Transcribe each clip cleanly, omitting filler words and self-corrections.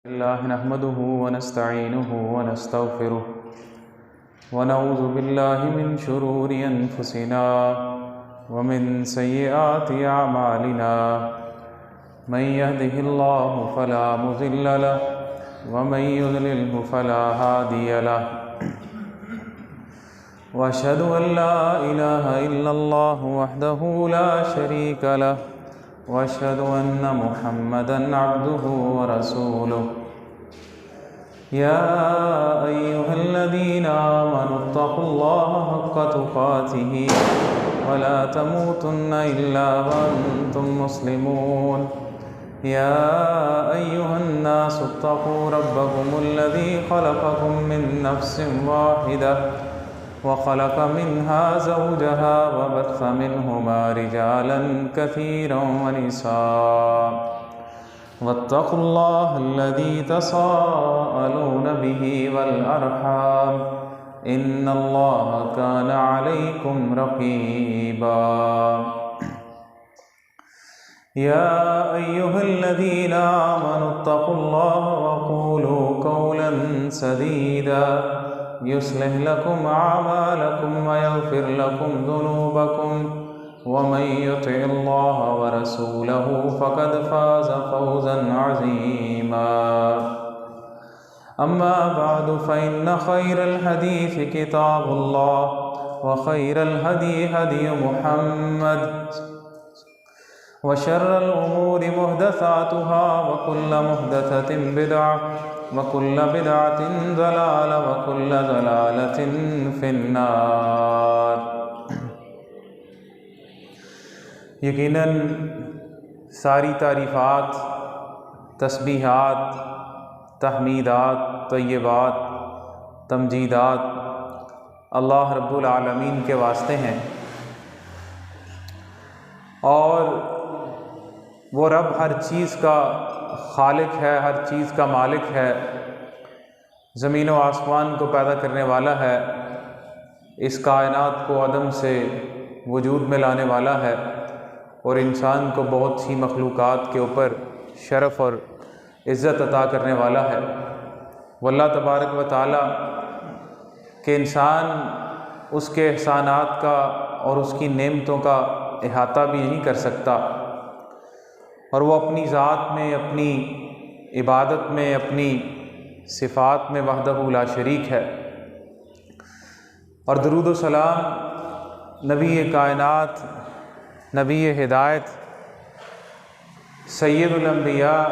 الله نحمده ونستعينه ونستغفره ونعوذ بالله من شرور أنفسنا ومن سيئات أعمالنا من يهده الله فلا مضل له ومن يضلله فلا هادي له وأشهد أن لا إله إلا الله وحده لا شريك له وأشهد أن محمدًا عبده ورسوله يا أيها الذين آمنوا اتقوا الله حق تقاته ولا تموتن إلا وأنتم مسلمون يا أيها الناس اتقوا ربكم الذي خلقكم من نفس واحدة وخلق منها زوجها وبث منهما رجالا كثيرا ونساء واتقوا الله الذي تساءلون به والأرحام إن الله كان عليكم رقيبا يا أيها الذين آمنوا اتقوا الله وقولوا قولا سديدا يصلح لكم أعمالكم ويغفر لكم ذنوبكم ومن يطع الله ورسوله فقد فاز فوزا عظيما أما بعد فإن خير الحديث كتاب الله وخير الهدي هدي محمد وشر الأمور محدثاتها وكل محدثة بدعة وكل بدعة ضلالة وكل ضلالة في النار۔ یقیناً ساری تعریفات، تسبیحات، تحمیدات، طیبات، تمجیدات اللہ رب العالمین کے واسطے ہیں، اور وہ رب ہر چیز کا خالق ہے، ہر چیز کا مالک ہے، زمین و آسمان کو پیدا کرنے والا ہے، اس کائنات کو عدم سے وجود میں لانے والا ہے، اور انسان کو بہت سی مخلوقات کے اوپر شرف اور عزت عطا کرنے والا ہے۔ واللہ تبارک و تعالی کہ انسان اس کے احسانات کا اور اس کی نعمتوں کا احاطہ بھی نہیں کر سکتا، اور وہ اپنی ذات میں، اپنی عبادت میں، اپنی صفات میں وحدہ لا شریک ہے۔ اور درود و سلام نبی کائنات، نبی ہدایت، سید الانبیاء،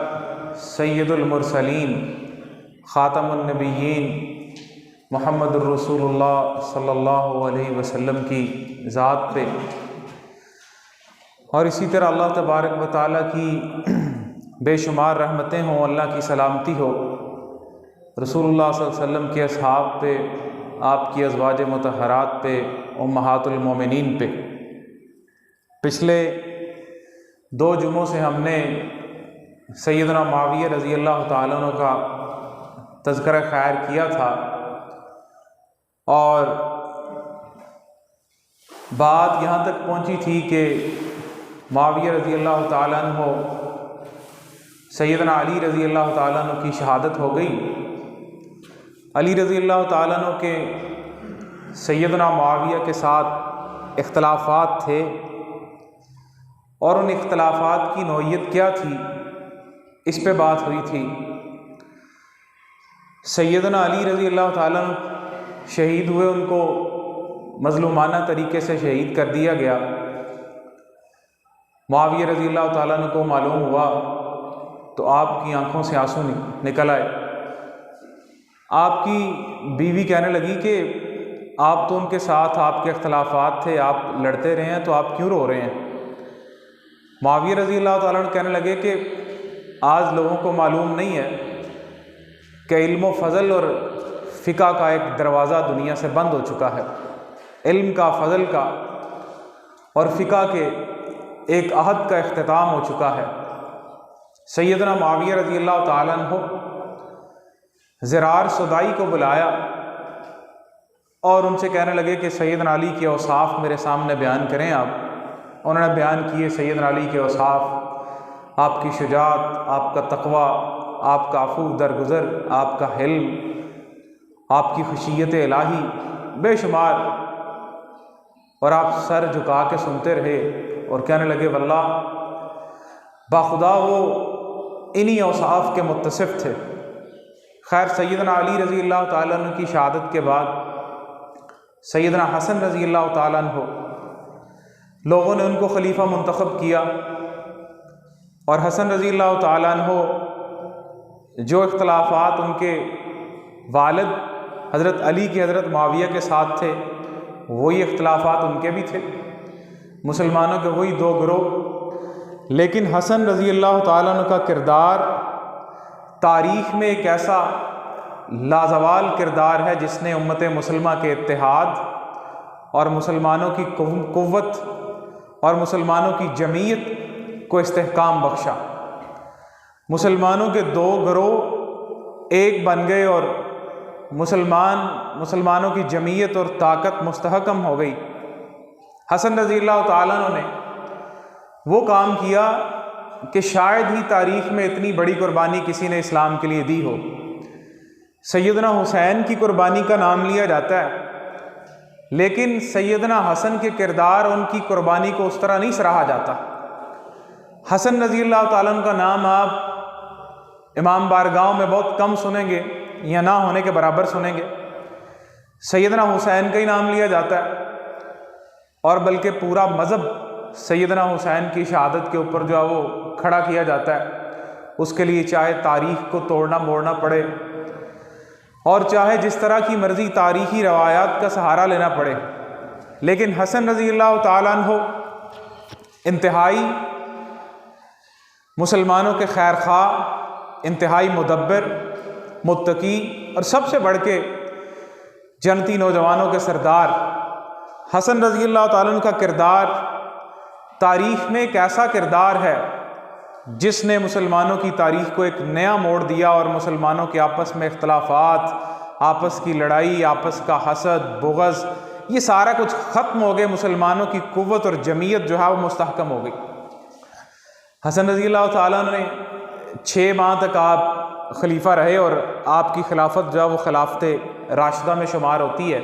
سید المرسلین، خاتم النبیین محمد الرسول اللہ صلی اللہ علیہ وسلم کی ذات پہ، اور اسی طرح اللہ تبارک و تعالیٰ کی بے شمار رحمتیں ہوں، اللہ کی سلامتی ہو رسول اللہ صلی اللہ علیہ وسلم کے اصحاب پہ، آپ کی ازواج مطہرات پہ، امہات المومنین پہ۔ پچھلے 2 جمعوں سے ہم نے سیدنا معاویہ رضی اللہ تعالیٰ عنہ کا تذکرہ خیر کیا تھا، اور بات یہاں تک پہنچی تھی کہ معاویہ رضی اللہ تعالیٰ عنہ سیدنا علی رضی اللہ تعالیٰ عنہ کی شہادت ہو گئی۔ علی رضی اللہ تعالیٰ عنہ کے سیدنا معاویہ کے ساتھ اختلافات تھے، اور ان اختلافات کی نوعیت کیا تھی اس پہ بات ہوئی تھی۔ سیدنا علی رضی اللہ تعالیٰ عنہ شہید ہوئے، ان کو مظلومانہ طریقے سے شہید کر دیا گیا۔ معاویہ رضی اللہ تعالیٰ عنہ کو معلوم ہوا تو آپ کی آنکھوں سے آنسو نکل آئے۔ آپ کی بیوی کہنے لگی کہ آپ تو ان کے ساتھ، آپ کے اختلافات تھے، آپ لڑتے رہے ہیں، تو آپ کیوں رو رہے ہیں؟ معاویہ رضی اللہ تعالیٰ عنہ کہنے لگے کہ آج لوگوں کو معلوم نہیں ہے کہ علم و فضل اور فقہ کا ایک دروازہ دنیا سے بند ہو چکا ہے۔ علم کا، فضل کا اور فقہ کے ایک عہد کا اختتام ہو چکا ہے۔ سیدنا معاویہ رضی اللہ تعالیٰ عنہ زرار سدائی کو بلایا اور ان سے کہنے لگے کہ سیدنا علی کے اوصاف میرے سامنے بیان کریں آپ۔ انہوں نے بیان کیے سیدنا علی کے اوصاف، آپ کی شجاعت، آپ کا تقوی، آپ کا عفو درگزر، آپ کا حلم، آپ کی خشیت الہی بے شمار، اور آپ سر جھکا کے سنتے رہے اور کہنے لگے واللہ باخدا وہ انہی اوصاف کے متصف تھے۔ خیر سیدنا علی رضی اللہ تعالیٰ عنہ کی شہادت کے بعد سیدنا حسن رضی اللہ تعالیٰ عنہ، لوگوں نے ان کو خلیفہ منتخب کیا، اور حسن رضی اللہ تعالیٰ عنہ جو اختلافات ان کے والد حضرت علی کی حضرت معاویہ کے ساتھ تھے، وہی اختلافات ان کے بھی تھے، مسلمانوں کے وہی دو گروہ۔ لیکن حسن رضی اللہ تعالیٰ عنہ کا کردار تاریخ میں ایک ایسا لازوال کردار ہے جس نے امت مسلمہ کے اتحاد اور مسلمانوں کی قوت اور مسلمانوں کی جمعیت کو استحکام بخشا۔ مسلمانوں کے دو گروہ ایک بن گئے اور مسلمانوں کی جمعیت اور طاقت مستحکم ہو گئی۔ حسن رضی اللہ تعالیٰ عنہ نے وہ کام کیا کہ شاید ہی تاریخ میں اتنی بڑی قربانی کسی نے اسلام کے لیے دی ہو۔ سیدنا حسین کی قربانی کا نام لیا جاتا ہے، لیکن سیدنا حسن کے کردار ان کی قربانی کو اس طرح نہیں سراہا جاتا۔ حسن رضی اللہ تعالیٰ عنہ کا نام آپ امام بارگاہوں میں بہت کم سنیں گے یا نہ ہونے کے برابر سنیں گے۔ سیدنا حسین کا ہی نام لیا جاتا ہے، اور بلکہ پورا مذہب سیدنا حسین کی شہادت کے اوپر جو ہے وہ کھڑا کیا جاتا ہے، اس کے لیے چاہے تاریخ کو توڑنا موڑنا پڑے اور چاہے جس طرح کی مرضی تاریخی روایات کا سہارا لینا پڑے، لیکن حسن رضی اللہ تعالیٰ عنہ انتہائی مسلمانوں کے خیر خواہ، انتہائی مدبر، متقی، اور سب سے بڑھ کے جنتی نوجوانوں کے سردار حسن رضی اللہ تعالیٰ عنہ کا کردار تاریخ میں ایک ایسا کردار ہے جس نے مسلمانوں کی تاریخ کو ایک نیا موڑ دیا، اور مسلمانوں کے آپس میں اختلافات، آپس کی لڑائی، آپس کا حسد، بغض، یہ سارا کچھ ختم ہو گئے۔ مسلمانوں کی قوت اور جمعیت جو ہے وہ مستحکم ہو گئی۔ حسن رضی اللہ تعالیٰ نے 6 ماہ تک آپ خلیفہ رہے، اور آپ کی خلافت جو ہے وہ خلافت راشدہ میں شمار ہوتی ہے،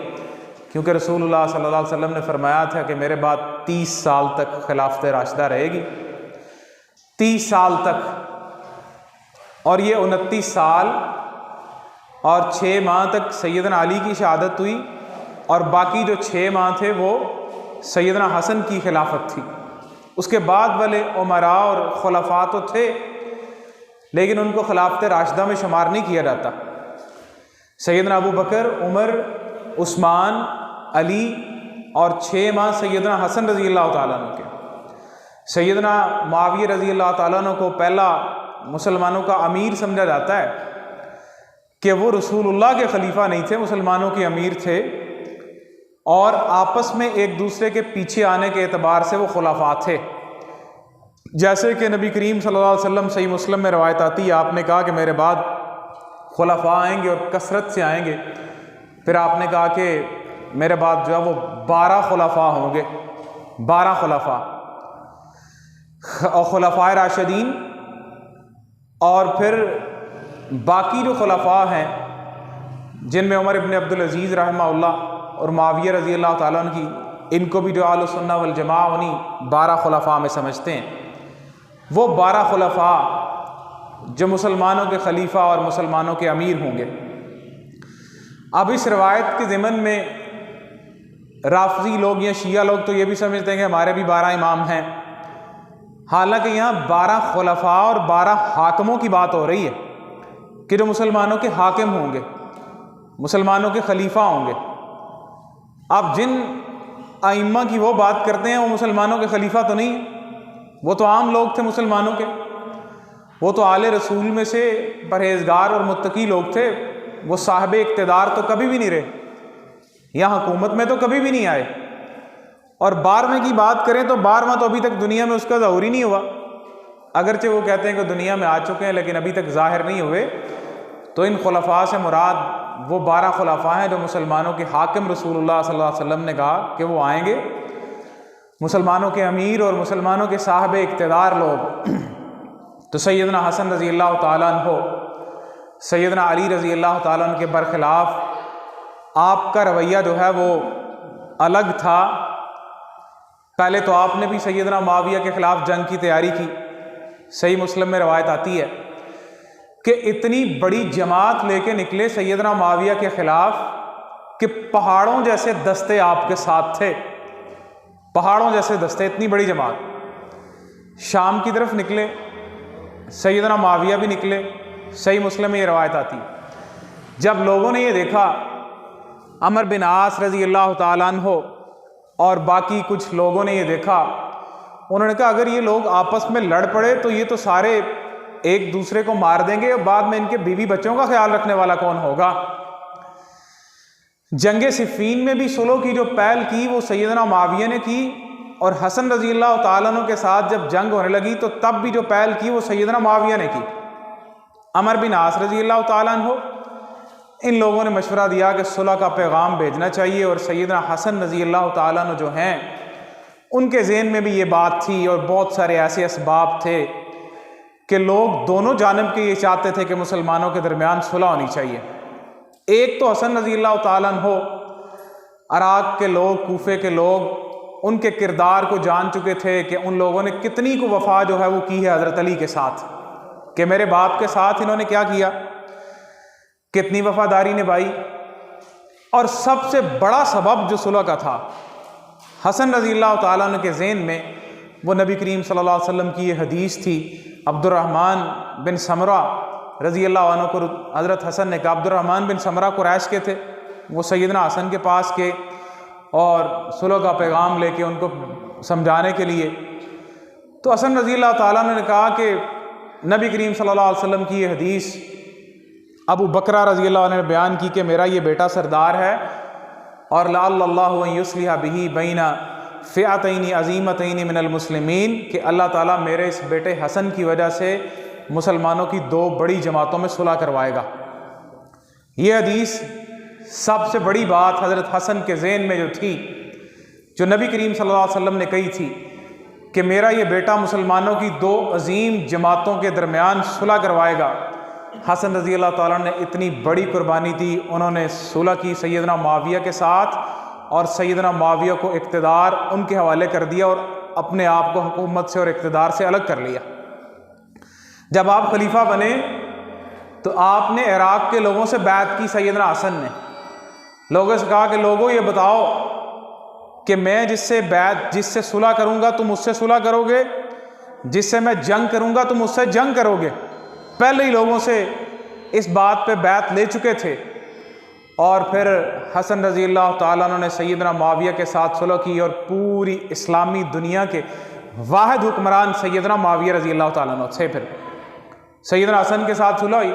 کیونکہ رسول اللہ صلی اللہ علیہ وسلم نے فرمایا تھا کہ میرے بعد 30 سال تک خلافت راشدہ رہے گی، 30 سال تک، اور یہ 29 سال اور 6 ماہ تک سیدنا علی کی شہادت ہوئی، اور باقی جو 6 ماہ تھے وہ سیدنا حسن کی خلافت تھی۔ اس کے بعد والے عمراء اور خلفاء تو تھے، لیکن ان کو خلافت راشدہ میں شمار نہیں کیا جاتا۔ سیدنا ابو بکر، عمر، عثمان، علی، اور 6 ماہ سیدنا حسن رضی اللہ تعالیٰ عنہ کے۔ سیدنا معاویہ رضی اللہ تعالیٰ عنہ کو پہلا مسلمانوں کا امیر سمجھا جاتا ہے کہ وہ رسول اللہ کے خلیفہ نہیں تھے، مسلمانوں کے امیر تھے، اور آپس میں ایک دوسرے کے پیچھے آنے کے اعتبار سے وہ خلفاء تھے۔ جیسے کہ نبی کریم صلی اللہ علیہ وسلم صحیح مسلم میں روایت آتی ہے، آپ نے کہا کہ میرے بعد خلفاء آئیں گے اور کثرت سے آئیں گے، پھر آپ نے کہا کہ میرے بعد جو ہے وہ 12 خلفاء ہوں گے، 12 خلفاء اور خلفائے راشدین، اور پھر باقی جو خلفاء ہیں جن میں عمر ابن عبدالعزیز رحمہ اللہ اور معاویہ رضی اللہ تعالیٰ عنہ کی، ان کو بھی جو اہل سنہ والجماعہ انہیں 12 خلفاء میں سمجھتے ہیں۔ وہ 12 خلفاء جو مسلمانوں کے خلیفہ اور مسلمانوں کے امیر ہوں گے۔ اب اس روایت کے ضمن میں رافضی لوگ یا شیعہ لوگ تو یہ بھی سمجھتے ہیں کہ ہمارے بھی 12 امام ہیں، حالانکہ یہاں 12 خلفاء اور 12 حاکموں کی بات ہو رہی ہے کہ جو مسلمانوں کے حاکم ہوں گے، مسلمانوں کے خلیفہ ہوں گے۔ آپ جن ائمہ کی وہ بات کرتے ہیں وہ مسلمانوں کے خلیفہ تو نہیں ہیں، وہ تو عام لوگ تھے مسلمانوں کے، وہ تو آل رسول میں سے پرہیزگار اور متقی لوگ تھے، وہ صاحب اقتدار تو کبھی بھی نہیں رہے، یا حکومت میں تو کبھی بھی نہیں آئے، اور 12ویں کی بات کریں تو 12واں تو ابھی تک دنیا میں اس کا ظہور ہی نہیں ہوا، اگرچہ وہ کہتے ہیں کہ دنیا میں آ چکے ہیں لیکن ابھی تک ظاہر نہیں ہوئے۔ تو ان خلفاء سے مراد وہ 12 خلفاء ہیں جو مسلمانوں کے حاکم رسول اللہ صلی اللہ علیہ وسلم نے کہا کہ وہ آئیں گے، مسلمانوں کے امیر اور مسلمانوں کے صاحب اقتدار لوگ۔ تو سیدنا حسن رضی اللہ تعالیٰ عنہ سیدنا علی رضی اللہ تعالیٰ عنہ کے برخلاف آپ کا رویہ جو ہے وہ الگ تھا۔ پہلے تو آپ نے بھی سیدنا معاویہ کے خلاف جنگ کی تیاری کی۔ صحیح مسلم میں روایت آتی ہے کہ اتنی بڑی جماعت لے کے نکلے سیدنا معاویہ کے خلاف کہ پہاڑوں جیسے دستے آپ کے ساتھ تھے، پہاڑوں جیسے دستے، اتنی بڑی جماعت۔ شام کی طرف نکلے، سیدنا معاویہ بھی نکلے، صحیح مسلم میں یہ روایت آتی۔ جب لوگوں نے یہ دیکھا، عمر بن عاص رضی اللہ تعالیٰ عنہ اور باقی کچھ لوگوں نے یہ دیکھا، انہوں نے کہا اگر یہ لوگ آپس میں لڑ پڑے تو یہ تو سارے ایک دوسرے کو مار دیں گے، اور بعد میں ان کے بیوی بچوں کا خیال رکھنے والا کون ہوگا۔ جنگ صفین میں بھی صلح کی جو پہل کی وہ سیدنا معاویہ نے کی، اور حسن رضی اللہ تعالیٰ عنہ کے ساتھ جب جنگ ہونے لگی تو تب بھی جو پہل کی وہ سیدنا معاویہ نے کی۔ عمر بن عاص رضی اللہ تعالیٰ عنہ، ان لوگوں نے مشورہ دیا کہ صلح کا پیغام بھیجنا چاہیے، اور سیدنا حسن رضی اللہ تعالیٰ عنہ جو ہیں ان کے ذہن میں بھی یہ بات تھی، اور بہت سارے ایسے اسباب تھے کہ لوگ دونوں جانب کے یہ چاہتے تھے کہ مسلمانوں کے درمیان صلح ہونی چاہیے۔ ایک تو حسن رضی اللہ تعالیٰ عنہ، عراق کے لوگ، کوفے کے لوگ ان کے کردار کو جان چکے تھے کہ ان لوگوں نے کتنی کو وفا جو ہے وہ کی ہے حضرت علی کے ساتھ، کہ میرے باپ کے ساتھ انہوں نے کیا کیا، کتنی وفاداری نبھائی۔ اور سب سے بڑا سبب جو صلح کا تھا حسن رضی اللہ تعالیٰ عنہ کے ذہن میں، وہ نبی کریم صلی اللہ علیہ وسلم کی یہ حدیث تھی۔ عبد الرحمن بن سمرہ رضی اللہ عنہ کو حضرت حسن نے کہا، عبد الرحمن بن سمرہ قریش کے تھے، وہ سیدنا حسن کے پاس کے اور صلح کا پیغام لے کے ان کو سمجھانے کے لیے۔ تو حسن رضی اللہ تعالیٰ عنہ نے کہا کہ نبی کریم صلی اللہ علیہ وسلم کی یہ حدیث ابو بکرہ رضی اللہ عنہ نے بیان کی کہ میرا یہ بیٹا سردار ہے، اور لعل اللہ ان یصلح بہ بین فئتین عظیمتین من المسلمین، کہ اللہ تعالیٰ میرے اس بیٹے حسن کی وجہ سے مسلمانوں کی دو بڑی جماعتوں میں صلح کروائے گا۔ یہ حدیث سب سے بڑی بات حضرت حسن کے ذہن میں جو تھی، جو نبی کریم صلی اللہ علیہ وسلم نے کہی تھی کہ میرا یہ بیٹا مسلمانوں کی دو عظیم جماعتوں کے درمیان صلح کروائے گا، حسن رضی اللہ تعالیٰ نے اتنی بڑی قربانی دی۔ انہوں نے صلح کی سیدنا معاویہ کے ساتھ، اور سیدنا معاویہ کو اقتدار ان کے حوالے کر دیا، اور اپنے آپ کو حکومت سے اور اقتدار سے الگ کر لیا۔ جب آپ خلیفہ بنے تو آپ نے عراق کے لوگوں سے بیعت کی، سیدنا حسن نے لوگوں سے کہا کہ لوگوں یہ بتاؤ کہ میں جس سے صلح کروں گا تم اس سے صلح کرو گے، جس سے میں جنگ کروں گا تم اس سے جنگ کرو گے۔ پہلے ہی لوگوں سے اس بات پہ بیعت لے چکے تھے، اور پھر حسن رضی اللہ تعالیٰ عنہ نے سیدنا معاویہ کے ساتھ صلح کی، اور پوری اسلامی دنیا کے واحد حکمران سیدنا معاویہ رضی اللہ تعالیٰ عنہ سے پھر سیدنا حسن کے ساتھ صلح ہوئی۔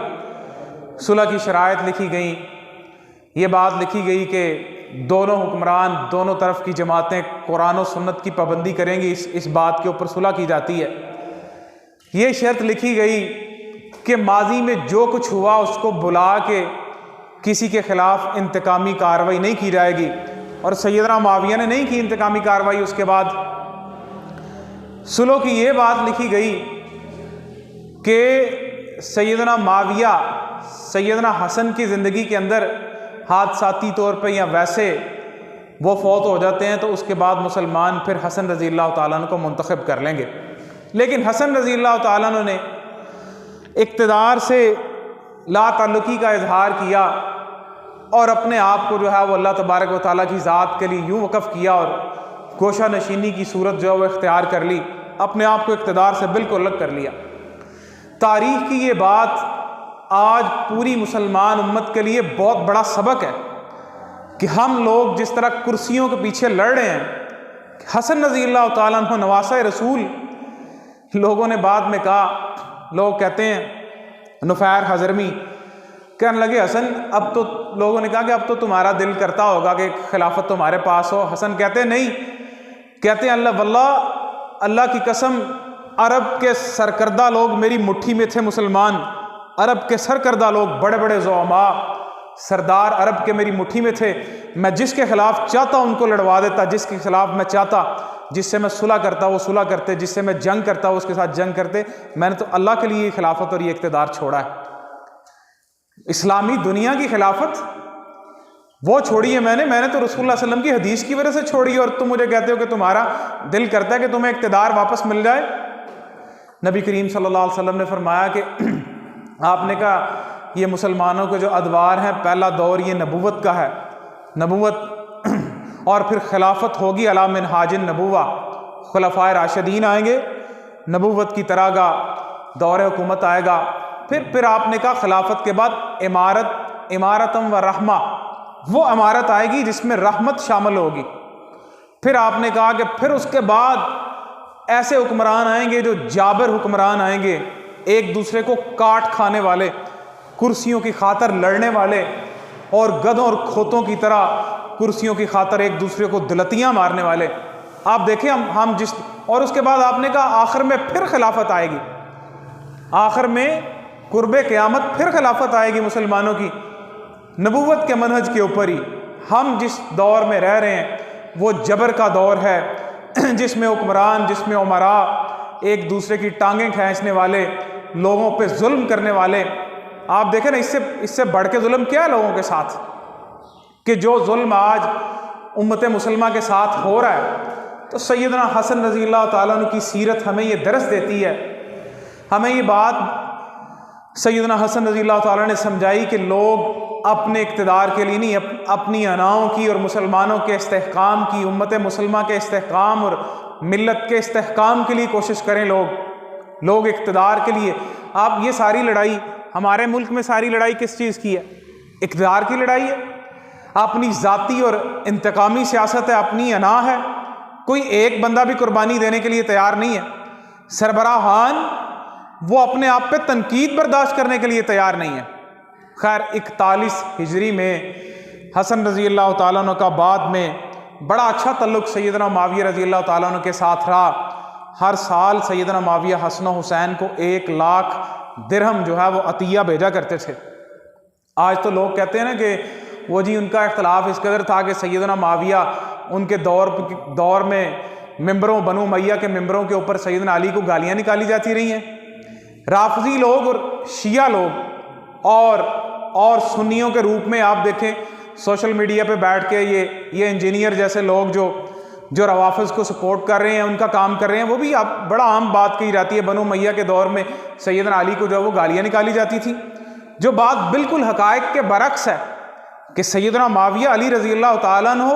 صلح کی شرائط لکھی گئیں، یہ بات لکھی گئی کہ دونوں حکمران، دونوں طرف کی جماعتیں قرآن و سنت کی پابندی کریں گی، اس بات کے اوپر صلح کی جاتی ہے۔ یہ شرط لکھی گئی کہ ماضی میں جو کچھ ہوا اس کو بلا کے کسی کے خلاف انتقامی کارروائی نہیں کی جائے گی، اور سیدنا معاویہ نے نہیں کی انتقامی کارروائی۔ اس کے بعد صلح کی یہ بات لکھی گئی کہ سیدنا معاویہ سیدنا حسن کی زندگی کے اندر حادثاتی طور پہ یا ویسے وہ فوت ہو جاتے ہیں تو اس کے بعد مسلمان پھر حسن رضی اللہ تعالیٰ عنہ کو منتخب کر لیں گے۔ لیکن حسن رضی اللہ تعالیٰ عنہ نے اقتدار سے لا تعلقی کا اظہار کیا، اور اپنے آپ کو جو ہے وہ اللہ تبارک و تعالیٰ کی ذات کے لیے یوں وقف کیا، اور گوشہ نشینی کی صورت جو ہے وہ اختیار کر لی، اپنے آپ کو اقتدار سے بالکل الگ کر لیا۔ تاریخ کی یہ بات آج پوری مسلمان امت کے لیے بہت بڑا سبق ہے کہ ہم لوگ جس طرح کرسیوں کے پیچھے لڑ رہے ہیں، حسن رضی اللہ تعالیٰ عنہ نواسہ رسول، لوگوں نے بعد میں کہا، لوگ کہتے ہیں، نفیر حضرمی کہنے لگے حسن اب تو، لوگوں نے کہا کہ اب تو تمہارا دل کرتا ہوگا کہ خلافت تمہارے پاس ہو۔ حسن کہتے ہیں نہیں، کہتے ہیں اللہ واللہ، اللہ کی قسم، عرب کے سرکردہ لوگ میری مٹھی میں تھے، مسلمان عرب کے سرکردہ لوگ، بڑے بڑے زعماء سردار عرب کے میری مٹھی میں تھے، میں جس کے خلاف چاہتا ان کو لڑوا دیتا، جس کے خلاف میں چاہتا، جس سے میں صلح کرتا وہ صلح کرتے، جس سے میں جنگ کرتا وہ اس کے ساتھ جنگ کرتے، میں نے تو اللہ کے لیے یہ خلافت اور یہ اقتدار چھوڑا ہے۔ اسلامی دنیا کی خلافت وہ چھوڑی ہے میں نے تو رسول اللہ صلی اللہ علیہ وسلم کی حدیث کی وجہ سے چھوڑی ہے، اور تم مجھے کہتے ہو کہ تمہارا دل کرتا ہے کہ تمہیں اقتدار واپس مل جائے۔ نبی کریم صلی اللہ علیہ وسلم نے فرمایا کہ آپ نے کہا یہ مسلمانوں کے جو ادوار ہیں، پہلا دور یہ نبوت کا ہے، نبوت، اور پھر خلافت ہوگی علی منہاج النبوہ، خلفائے راشدین آئیں گے، نبوت کی طرح کا دور حکومت آئے گا، پھر آپ نے کہا خلافت کے بعد امارتم و رحمہ، وہ امارت آئے گی جس میں رحمت شامل ہوگی۔ پھر آپ نے کہا کہ پھر اس کے بعد ایسے حکمران آئیں گے جو جابر حکمران آئیں گے، ایک دوسرے کو کاٹ کھانے والے، کرسیوں کی خاطر لڑنے والے، اور گدھوں اور کھوتوں کی طرح کرسیوں کی خاطر ایک دوسرے کو دلتیاں مارنے والے۔ آپ دیکھیں ہم جس، اور اس کے بعد آپ نے کہا آخر میں پھر خلافت آئے گی، آخر میں قرب قیامت پھر خلافت آئے گی مسلمانوں کی، نبوت کے منہج کے اوپر ہی۔ ہم جس دور میں رہ رہے ہیں وہ جبر کا دور ہے، جس میں حکمران، جس میں امراء ایک دوسرے کی ٹانگیں کھینچنے والے، لوگوں پہ ظلم کرنے والے۔ آپ دیکھیں نا، اس سے بڑھ کے ظلم کیا ہے لوگوں کے ساتھ، کہ جو ظلم آج امت مسلمہ کے ساتھ ہو رہا ہے۔ تو سیدنا حسن رضی اللہ تعالیٰ عنہ کی سیرت ہمیں یہ درس دیتی ہے، ہمیں یہ بات سیدنا حسن رضی اللہ تعالیٰ نے سمجھائی کہ لوگ اپنے اقتدار کے لیے نہیں، اپنی اناؤں کی اور مسلمانوں کے استحکام کی، امت مسلمہ کے استحکام اور ملت کے استحکام کے لیے کوشش کریں۔ لوگ اقتدار کے لیے، آپ یہ ساری لڑائی، ہمارے ملک میں ساری لڑائی کس چیز کی ہے؟ اقتدار کی لڑائی ہے، اپنی ذاتی اور انتقامی سیاست ہے، اپنی انا ہے، کوئی ایک بندہ بھی قربانی دینے کے لیے تیار نہیں ہے۔ سربراہان وہ اپنے آپ پہ تنقید برداشت کرنے کے لیے تیار نہیں ہے۔ خیر 41 ہجری میں حسن رضی اللہ تعالیٰ عنہ کا بعد میں بڑا اچھا تعلق سیدنا معاویہ رضی اللہ تعالیٰ عنہ کے ساتھ رہا۔ ہر سال سیدنا معاویہ حسن و حسین کو 1 لاکھ درہم جو ہے وہ عطیہ بھیجا کرتے تھے۔ آج تو لوگ کہتے ہیں نا کہ وہ جی ان کا اختلاف اس قدر تھا کہ سیدنا معاویہ ان کے دور میں ممبروں، بنو امیہ کے ممبروں کے اوپر سیدنا علی کو گالیاں نکالی جاتی رہی ہیں۔ رافضی لوگ اور شیعہ لوگ اور سنیوں کے روپ میں آپ دیکھیں سوشل میڈیا پہ بیٹھ کے یہ انجینئر جیسے لوگ جو روافض کو سپورٹ کر رہے ہیں، ان کا کام کر رہے ہیں، وہ بھی اب بڑا عام بات کہی جاتی ہے۔ بنو امیہ کے دور میں سیدنا علی کو جو وہ گالیاں نکالی جاتی تھی، جو بات بالکل حقائق کے برعکس ہے کہ سیدنا معاویہ علی رضی اللہ تعالیٰ عنہ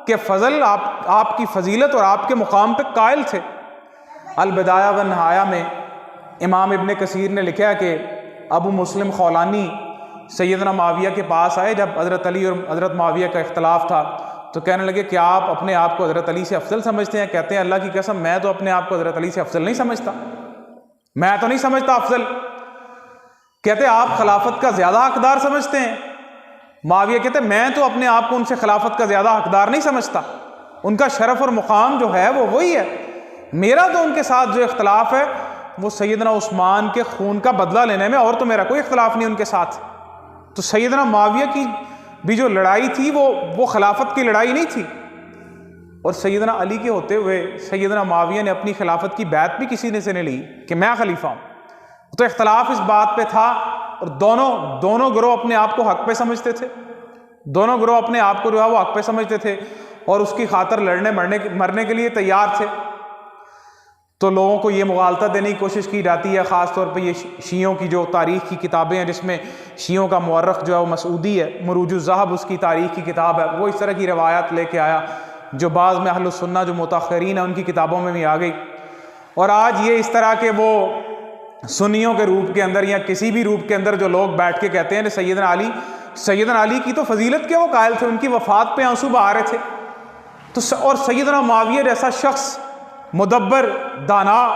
کے فضل، آپ کی فضیلت اور آپ کے مقام پہ قائل تھے۔ البدایہ والنہایہ میں امام ابن کثیر نے لکھا کہ ابو مسلم خولانی سیدنا معاویہ کے پاس آئے جب حضرت علی اور حضرت معاویہ کا اختلاف تھا، تو کہنے لگے کہ آپ اپنے آپ کو حضرت علی سے افضل سمجھتے ہیں؟ کہتے ہیں اللہ کی قسم میں تو اپنے آپ کو حضرت علی سے افضل نہیں سمجھتا، میں تو نہیں سمجھتا افضل۔ کہتے آپ خلافت کا زیادہ حقدار سمجھتے ہیں؟ معاویہ کہتے میں تو اپنے آپ کو ان سے خلافت کا زیادہ حقدار نہیں سمجھتا، ان کا شرف اور مقام جو ہے وہ وہی ہے، میرا تو ان کے ساتھ جو اختلاف ہے وہ سیدنا عثمان کے خون کا بدلہ لینے میں، اور تو میرا کوئی اختلاف نہیں ان کے ساتھ۔ تو سیدنا معاویہ کی بھی جو لڑائی تھی وہ خلافت کی لڑائی نہیں تھی، اور سیدنا علی کے ہوتے ہوئے سیدنا معاویہ نے اپنی خلافت کی بیعت بھی کسی نے سے نہیں لی کہ میں خلیفہ ہوں۔ تو اختلاف اس بات پہ تھا، اور دونوں گروہ اپنے آپ کو حق پہ سمجھتے تھے، دونوں گروہ اپنے آپ کو جو ہے وہ حق پہ سمجھتے تھے اور اس کی خاطر لڑنے مرنے کے لیے تیار تھے۔ تو لوگوں کو یہ مغالطہ دینے کی کوشش کی جاتی ہے، خاص طور پہ یہ شیعوں کی جو تاریخ کی کتابیں ہیں، جس میں شیعوں کا مورخ جو ہے وہ مسعودی ہے، مروج الذہب اس کی تاریخ کی کتاب ہے، وہ اس طرح کی روایات لے کے آیا جو بعض میں اہل السنہ جو متاخرین ہیں ان کی کتابوں میں بھی آ گئی۔ اور آج یہ اس طرح کے وہ سنیوں کے روپ کے اندر یا کسی بھی روپ کے اندر جو لوگ بیٹھ کے کہتے ہیں کہ سیدنا علی کی تو فضیلت کے وہ قائل تھے، ان کی وفات پہ آنسو بہا رہے تھے، تو اور سیدنا معاویہ جیسا شخص مدبر، دانا،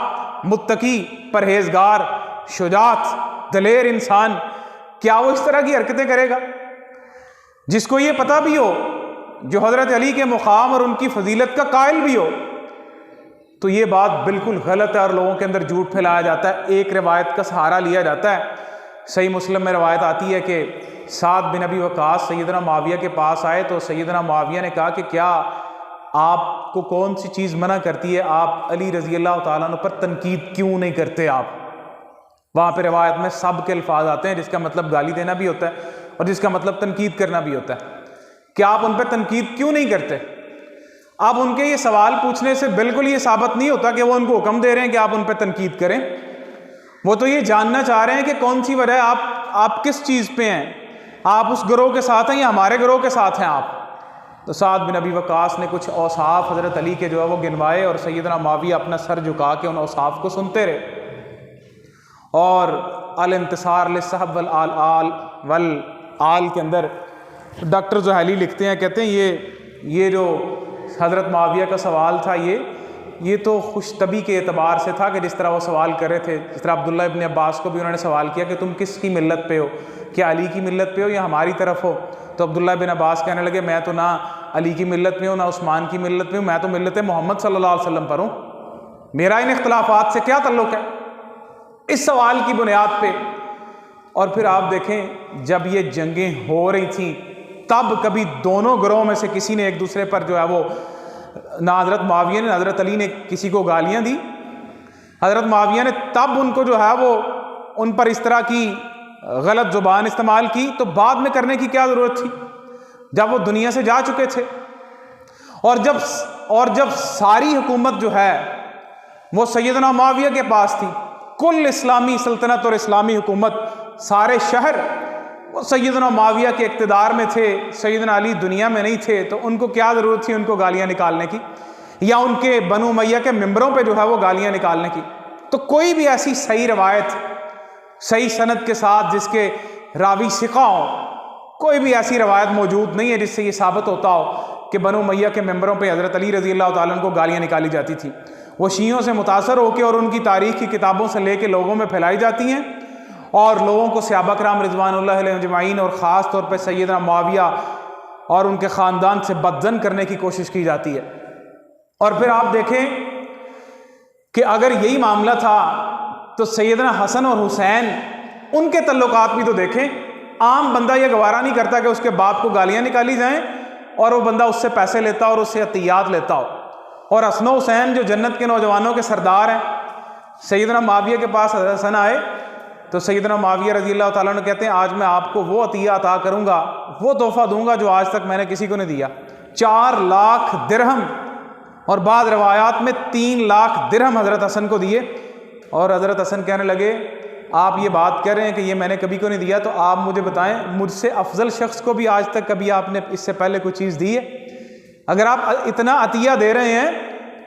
متقی، پرہیزگار، شجاعت، دلیر انسان، کیا وہ اس طرح کی حرکتیں کرے گا؟ جس کو یہ پتہ بھی ہو، جو حضرت علی کے مقام اور ان کی فضیلت کا قائل بھی ہو، تو یہ بات بالکل غلط ہے اور لوگوں کے اندر جھوٹ پھیلایا جاتا ہے، ایک روایت کا سہارا لیا جاتا ہے۔ صحیح مسلم میں روایت آتی ہے کہ سعد بن ابی وقاص سیدنا معاویہ کے پاس آئے تو سیدنا معاویہ نے کہا کہ کیا آپ کو کون سی چیز منع کرتی ہے، آپ علی رضی اللہ تعالیٰ عنہ پر تنقید کیوں نہیں کرتے؟ آپ وہاں پہ روایت میں سب کے الفاظ آتے ہیں، جس کا مطلب گالی دینا بھی ہوتا ہے اور جس کا مطلب تنقید کرنا بھی ہوتا ہے۔ کہ آپ ان پہ تنقید کیوں نہیں کرتے؟ آپ ان کے یہ سوال پوچھنے سے بالکل یہ ثابت نہیں ہوتا کہ وہ ان کو حکم دے رہے ہیں کہ آپ ان پہ تنقید کریں۔ وہ تو یہ جاننا چاہ رہے ہیں کہ کون سی وجہ ہے، آپ کس چیز پہ ہیں، آپ اس گروہ کے ساتھ ہیں یا ہمارے گروہ کے ساتھ ہیں آپ۔ تو سعد بن ابی وقاص نے کچھ اوصاف حضرت علی کے جو ہے وہ گنوائے، اور سیدنا معاویہ اپنا سر جھکا کے ان اوصاف کو سنتے رہے۔ اور الانتصار للصحب والآل کے اندر ڈاکٹر زحیلی لکھتے ہیں، کہتے ہیں یہ جو حضرت معاویہ کا سوال تھا یہ تو خوش طبی کے اعتبار سے تھا، کہ جس طرح وہ سوال کر رہے تھے، جس طرح عبداللہ ابن عباس کو بھی انہوں نے سوال کیا کہ تم کس کی ملت پہ ہو، کیا علی کی ملت پہ ہو یا ہماری طرف ہو؟ تو عبداللہ بن عباس کہنے لگے میں تو نہ علی کی ملت پہ ہوں نہ عثمان کی ملت پہ ہوں، میں تو ملت محمد صلی اللہ علیہ وسلم پر ہوں، میرا ان اختلافات سے کیا تعلق ہے، اس سوال کی بنیاد پہ۔ اور پھر آپ دیکھیں جب یہ جنگیں ہو رہی تھیں تب کبھی دونوں گروہوں میں سے کسی نے ایک دوسرے پر جو ہے وہ، نہ حضرت معاویہ نے نہ حضرت علی نے کسی کو گالیاں دی، حضرت معاویہ نے تب ان کو جو ہے وہ ان پر اس طرح کی غلط زبان استعمال کی، تو بعد میں کرنے کی کیا ضرورت تھی جب وہ دنیا سے جا چکے تھے۔ اور جب ساری حکومت جو ہے وہ سیدنا معاویہ کے پاس تھی، کل اسلامی سلطنت اور اسلامی حکومت، سارے شہر وہ سیدنا معاویہ کے اقتدار میں تھے، سیدنا علی دنیا میں نہیں تھے، تو ان کو کیا ضرورت تھی ان کو گالیاں نکالنے کی، یا ان کے بنو امیہ کے ممبروں پہ جو ہے وہ گالیاں نکالنے کی؟ تو کوئی بھی ایسی صحیح روایت، صحیح سند کے ساتھ جس کے راوی ثقہ ہوں، کوئی بھی ایسی روایت موجود نہیں ہے جس سے یہ ثابت ہوتا ہو کہ بنو امیہ کے ممبروں پہ حضرت علی رضی اللہ تعالیٰ عنہ کو گالیاں نکالی جاتی تھی۔ وہ شیعوں سے متاثر ہو کے اور ان کی تاریخ کی کتابوں سے لے کے لوگوں میں پھیلائی جاتی ہیں، اور لوگوں کو صحابہ کرام رضوان اللہ علیہم اجمعین اور خاص طور پہ سیدنا معاویہ اور ان کے خاندان سے بدظن کرنے کی کوشش کی جاتی ہے۔ اور پھر آپ دیکھیں کہ اگر یہی معاملہ تھا تو سیدنا حسن اور حسین ان کے تعلقات بھی تو دیکھیں۔ عام بندہ یہ گوارا نہیں کرتا کہ اس کے باپ کو گالیاں نکالی جائیں اور وہ بندہ اس سے پیسے لیتا اور اس سے عطیات لیتا ہو۔ اور حسن و حسین جو جنت کے نوجوانوں کے سردار ہیں، سیدنا معاویہ کے پاس حضرت حسن آئے تو سیدنا معاویہ رضی اللہ تعالیٰ عنہ کہتے ہیں آج میں آپ کو وہ عطیہ عطا کروں گا، وہ تحفہ دوں گا جو آج تک میں نے کسی کو نہیں دیا۔ 4 لاکھ درہم، اور بعض روایات میں 3 لاکھ درہم حضرت حسن کو دیے۔ اور حضرت حسن کہنے لگے آپ یہ بات کہہ رہے ہیں کہ یہ میں نے کبھی کو نہیں دیا، تو آپ مجھے بتائیں مجھ سے افضل شخص کو بھی آج تک کبھی آپ نے اس سے پہلے کوئی چیز دی ہے؟ اگر آپ اتنا عطیہ دے رہے ہیں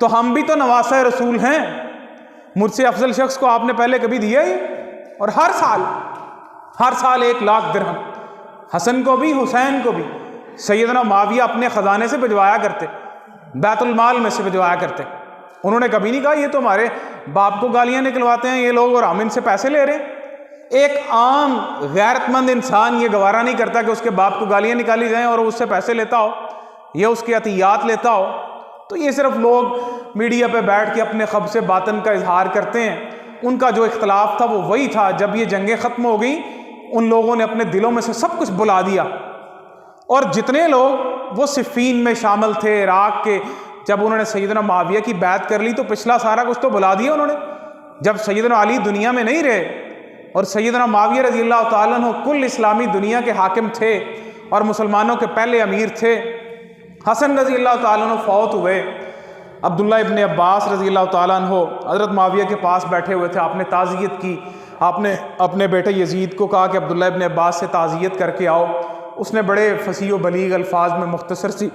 تو ہم بھی تو نواسہ رسول ہیں، مجھ سے افضل شخص کو آپ نے پہلے کبھی دیا ہی؟ اور ہر سال 1 لاکھ درہم حسن کو بھی حسین کو بھی سیدنا معاویہ اپنے خزانے سے بھجوایا کرتے، بیت المال میں سے بھجوایا کرتے۔ انہوں نے کبھی نہیں کہا یہ تو ہمارے باپ کو گالیاں نکلواتے ہیں یہ لوگ اور ہم ان سے پیسے لے رہے ہیں۔ ایک عام غیرت مند انسان یہ گوارا نہیں کرتا کہ اس کے باپ کو گالیاں نکالی جائیں اور اس سے پیسے لیتا ہو یا اس کی عطیات لیتا ہو۔ تو یہ صرف لوگ میڈیا پہ بیٹھ کے اپنے خبث باطن کا اظہار کرتے ہیں۔ ان کا جو اختلاف تھا وہ وہی تھا، جب یہ جنگیں ختم ہو گئیں ان لوگوں نے اپنے دلوں میں سے سب کچھ بلا دیا، اور جتنے لوگ وہ صفین میں شامل تھے عراق کے، جب انہوں نے سیدنا معاویہ کی بیعت کر لی تو پچھلا سارا کچھ تو بلا دیا انہوں نے۔ جب سیدنا علی دنیا میں نہیں رہے اور سیدنا معاویہ رضی اللہ تعالیٰ عنہ کل اسلامی دنیا کے حاکم تھے اور مسلمانوں کے پہلے امیر تھے، حسن رضی اللہ تعالیٰ عنہ فوت ہوئے، عبداللہ ابن عباس رضی اللہ تعالیٰ عنہ حضرت معاویہ کے پاس بیٹھے ہوئے تھے، آپ نے تعزیت کی، آپ نے اپنے بیٹے یزید کو کہا کہ عبداللہ ابن عباس سے تعزیت کر کے آؤ۔ اس نے بڑے فصیح و بلیغ الفاظ میں مختصر سی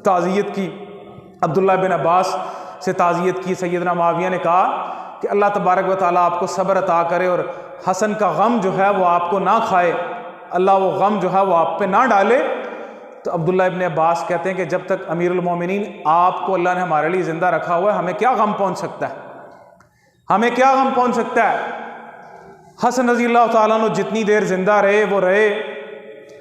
تعزیت کی، عبداللہ بن عباس سے تعزیت کی۔ سیدنا معاویہ نے کہا کہ اللہ تبارک و تعالیٰ آپ کو صبر عطا کرے اور حسن کا غم جو ہے وہ آپ کو نہ کھائے، اللہ وہ غم جو ہے وہ آپ پہ نہ ڈالے۔ تو عبداللہ ابن عباس کہتے ہیں کہ جب تک امیر المومنین آپ کو اللہ نے ہمارے لیے زندہ رکھا ہوا ہے ہمیں کیا غم پہنچ سکتا ہے، ہمیں کیا غم پہنچ سکتا ہے۔ حسن رضی اللہ تعالیٰ عنہ جتنی دیر زندہ رہے وہ رہے،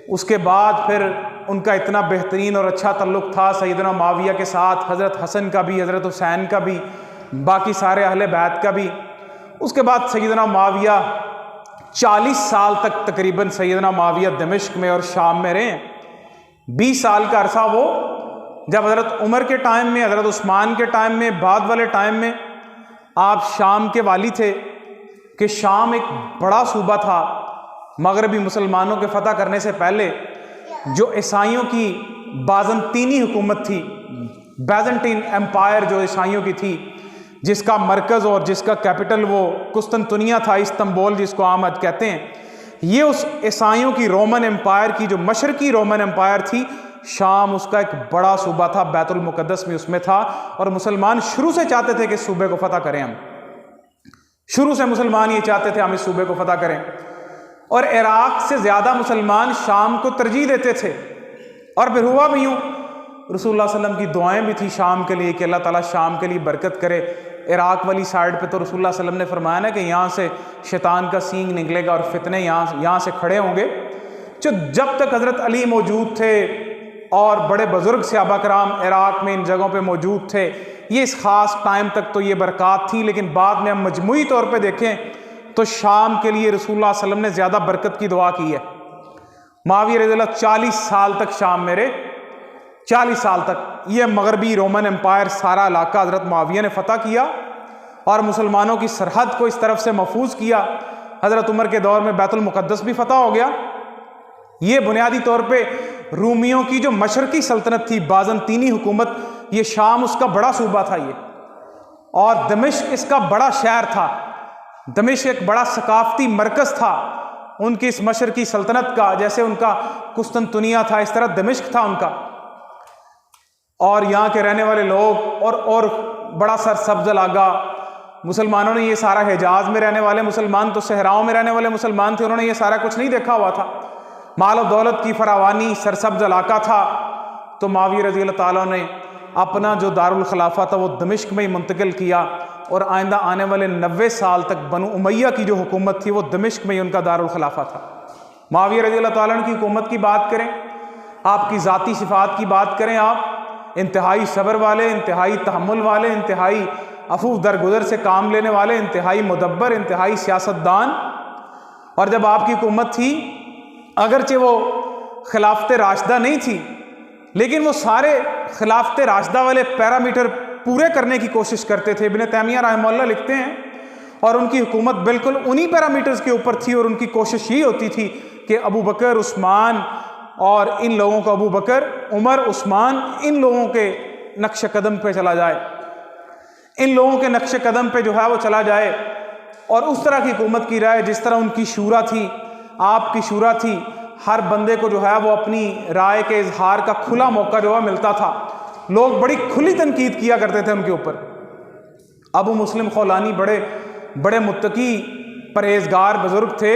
اس کے بعد پھر ان کا اتنا بہترین اور اچھا تعلق تھا سیدنا معاویہ کے ساتھ، حضرت حسن کا بھی، حضرت حسین کا بھی، باقی سارے اہل بیت کا بھی۔ اس کے بعد سیدنا معاویہ 40 سال تک تقریباً سیدنا معاویہ دمشق میں اور شام میں رہے۔ 20 سال کا عرصہ وہ، جب حضرت عمر کے ٹائم میں، حضرت عثمان کے ٹائم میں، بعد والے ٹائم میں آپ شام کے والی تھے، کہ شام ایک بڑا صوبہ تھا مغربی مسلمانوں کے فتح کرنے سے پہلے، جو عیسائیوں کی بازنطینی حکومت تھی، بیزنٹین ایمپائر جو عیسائیوں کی تھی، جس کا مرکز اور جس کا کیپٹل وہ قسطنطنیہ تھا، استنبول جس کو عام آج کہتے ہیں، یہ اس عیسائیوں کی رومن امپائر کی جو مشرقی رومن امپائر تھی، شام اس کا ایک بڑا صوبہ تھا، بیت المقدس بھی اس میں تھا، اور مسلمان شروع سے چاہتے تھے کہ اس صوبے کو فتح کریں ہم، شروع سے مسلمان یہ چاہتے تھے ہم اس صوبے کو فتح کریں، اور عراق سے زیادہ مسلمان شام کو ترجیح دیتے تھے، اور پھر ہوا بھی یوں، رسول اللہ صلی اللہ علیہ وسلم کی دعائیں بھی تھی شام کے لیے کہ اللہ تعالیٰ شام کے لیے برکت کرے۔ عراق والی سائڈ پہ تو رسول اللہ صلی اللہ علیہ وسلم نے فرمایا نا کہ یہاں سے شیطان کا سینگ نکلے گا اور فتنے یہاں سے کھڑے ہوں گے۔ جب تک حضرت علی موجود تھے اور بڑے بزرگ صحابہ کرام عراق میں ان جگہوں پہ موجود تھے، یہ اس خاص ٹائم تک تو یہ برکات تھی، لیکن بعد میں ہم مجموعی طور پہ دیکھیں تو شام کے لیے رسول اللہ صلی اللہ علیہ وسلم نے زیادہ برکت کی دعا کی ہے۔ معاویہ رضی اللہ 40 سال تک شام 40 سال تک یہ مغربی رومن امپائر سارا علاقہ حضرت معاویہ نے فتح کیا اور مسلمانوں کی سرحد کو اس طرف سے محفوظ کیا۔ حضرت عمر کے دور میں بیت المقدس بھی فتح ہو گیا۔ یہ بنیادی طور پہ رومیوں کی جو مشرقی سلطنت تھی، بازنطینی حکومت، یہ شام اس کا بڑا صوبہ تھا یہ، اور دمشق اس کا بڑا شہر تھا۔ دمشق ایک بڑا ثقافتی مرکز تھا ان کی اس مشرقی سلطنت کا، جیسے ان کا قسطنطنیہ تھا اس طرح دمشق تھا ان کا، اور یہاں کے رہنے والے لوگ اور بڑا سرسبز علاقہ۔ مسلمانوں نے یہ سارا، حجاز میں رہنے والے مسلمان تو صحراؤں میں رہنے والے مسلمان تھے، انہوں نے یہ سارا کچھ نہیں دیکھا ہوا تھا، مال و دولت کی فراوانی، سرسبز علاقہ تھا۔ تو معاویہ رضی اللہ تعالیٰ نے اپنا جو دارالخلافہ تھا وہ دمشق میں ہی منتقل کیا، اور آئندہ آنے والے 90 سال تک بنو امیہ کی جو حکومت تھی وہ دمشق میں ہی ان کا دارالخلافہ تھا۔ معاویہ رضی اللہ تعالیٰ کی حکومت کی بات کریں، آپ کی ذاتی صفات کی بات کریں، آپ انتہائی صبر والے، انتہائی تحمل والے، انتہائی عفو درگزر سے کام لینے والے، انتہائی مدبر، انتہائی سیاستدان۔ اور جب آپ کی حکومت تھی، اگرچہ وہ خلافت راشدہ نہیں تھی، لیکن وہ سارے خلافت راشدہ والے پیرامیٹر پورے کرنے کی کوشش کرتے تھے۔ ابن تیمیہ رحمہ اللہ لکھتے ہیں، اور ان کی حکومت بالکل انہی پیرامیٹرز کے اوپر تھی، اور ان کی کوشش یہ ہوتی تھی کہ ابو بکر، عثمان اور ان لوگوں کو، ابو بکر، عمر، عثمان، ان لوگوں کے نقش قدم پہ چلا جائے، ان لوگوں کے نقش قدم پہ جو ہے وہ چلا جائے، اور اس طرح کی حکومت کی رائے، جس طرح ان کی شورا تھی، آپ کی شورا تھی، ہر بندے کو جو ہے وہ اپنی رائے کے اظہار کا کھلا موقع جو ہے ملتا تھا، لوگ بڑی کھلی تنقید کیا کرتے تھے ان کے اوپر۔ ابو مسلم خولانی بڑے متقی پرہیزگار بزرگ تھے،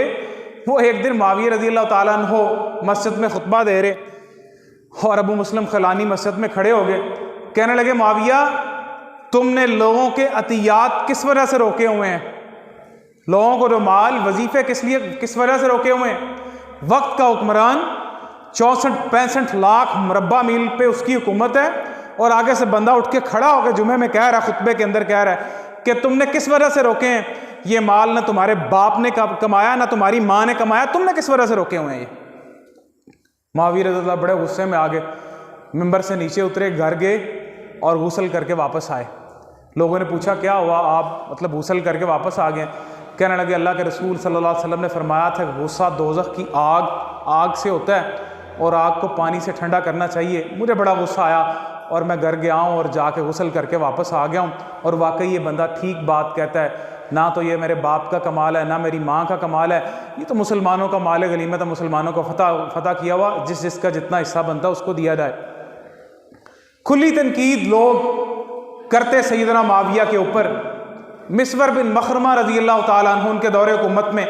وہ ایک دن معاویہ رضی اللہ تعالیٰ عنہ مسجد میں خطبہ دے رہے، اور ابو مسلم خولانی مسجد میں کھڑے ہو گئے، کہنے لگے معاویہ تم نے لوگوں کے عطیات کس وجہ سے روکے ہوئے ہیں؟ لوگوں کو جو مال، وظیفے کس وجہ سے روکے ہوئے ہیں؟ وقت کا حکمران 64-65 لاکھ مربع میل پہ اس کی حکومت ہے، اور آگے سے بندہ اٹھ کے کھڑا ہو کے جمعے میں کہہ رہا ہے، خطبے کے اندر کہہ رہا ہے کہ تم نے کس وجہ سے روکے ہیں یہ مال؟ نہ تمہارے باپ نے کمایا، نہ تمہاری ماں نے کمایا، تم نے کس وجہ سے روکے ہوئے ہیں یہ؟ معاویہ رضی اللہ بڑے غصے میں آ گئے، ممبر سے نیچے اترے، گھر گئے اور غسل کر کے واپس آئے۔ لوگوں نے پوچھا کیا ہوا، آپ مطلب غسل کر کے واپس آ گئے؟ کہنے لگے اللہ کے رسول صلی اللہ علیہ وسلم نے فرمایا تھا کہ غصہ دوزخ کی آگ سے ہوتا ہے، اور آگ کو پانی سے ٹھنڈا کرنا چاہیے۔ مجھے بڑا غصہ آیا اور میں گھر گیا ہوں اور جا کے غسل کر کے واپس آ گیا ہوں، اور واقعی یہ بندہ ٹھیک بات کہتا ہے، نہ تو یہ میرے باپ کا کمال ہے، نہ میری ماں کا کمال ہے، یہ تو مسلمانوں کا مال غنیمت ہے، مسلمانوں کو فتح کیا ہوا، جس کا جتنا حصہ بنتا ہے اس کو دیا جائے۔ کھلی تنقید لوگ کرتے سیدنا معاویہ کے اوپر۔ مسور بن مخرمہ رضی اللہ تعالیٰ عنہ ان کے دور حکومت میں